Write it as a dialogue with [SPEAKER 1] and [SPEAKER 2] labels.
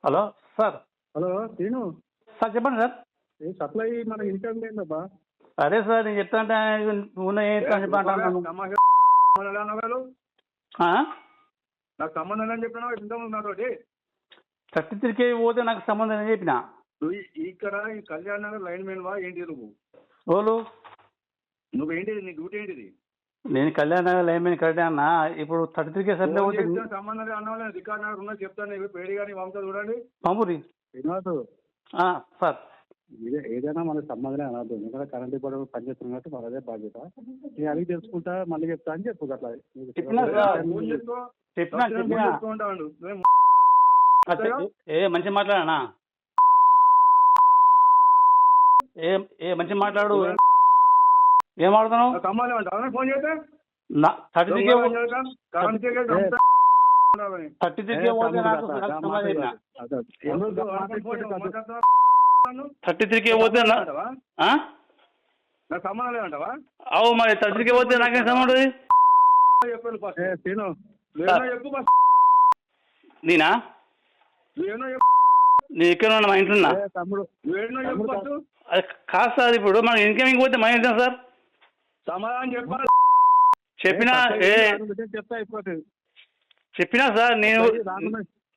[SPEAKER 1] Hello sir.
[SPEAKER 2] Hello Srinu.
[SPEAKER 1] Sir చెప్పండి sir.
[SPEAKER 2] Supply మన income లేదబ్బా.
[SPEAKER 1] అదే సార్ నేను చెప్తా అంటే ఉన్నాయి చెప్పంటాను.
[SPEAKER 2] నాకు సంబంధం అని చెప్పినా ఇంతకుముందు నాతోటి
[SPEAKER 1] 33K పోతే నాకు సంబంధం అని చెప్పిన.
[SPEAKER 2] నువ్వు ఇక్కడ ఈ కళ్యాణ్ నగర్ లైన్ మెయిన్ వా ఏంటి నువ్వేంటి నీ డ్యూటీ ఏంటిది?
[SPEAKER 1] నేను కళ్యాణ్ నగర్ లైన్ మీద కరెక్టే అన్న. ఇప్పుడు 33K సప్లై పోతే
[SPEAKER 2] సంబంధం అన్నా రికార్డ్ నగర్ ఉన్నా చెప్తాను. పేడి కానీ పంపుతా చూడండి
[SPEAKER 1] పంపురి సార్.
[SPEAKER 2] ఏదైనా మనకు సంబంధమే అనద్దు. ఎందుకంటే కరెంట్ ఇప్పుడు పనిచేస్తున్నట్టు మనదే బాధ్యత. నేను అడిగి తెలుసుకుంటా మళ్ళీ చెప్తా అని చెప్పు. అట్లా
[SPEAKER 1] మంచి మాట్లాడనా? మంచి మాట్లాడు. ఏం ఆడుతున్నావు? 33K పోతే
[SPEAKER 2] సంబంధం లేదంటావా?
[SPEAKER 1] అవు మరి 33K పోతే నాకేం సంబంధం? నేనా? నేను ఎక్కడ ఉన్నా? మా ఇంట్లో ఉన్నా. కాదు సార్, ఇప్పుడు మనం ఇన్కమింగ్ పోతే మా ఇంట్లో సార్
[SPEAKER 2] సమాధానం
[SPEAKER 1] చెప్పినా చెప్పినా సార్ నేను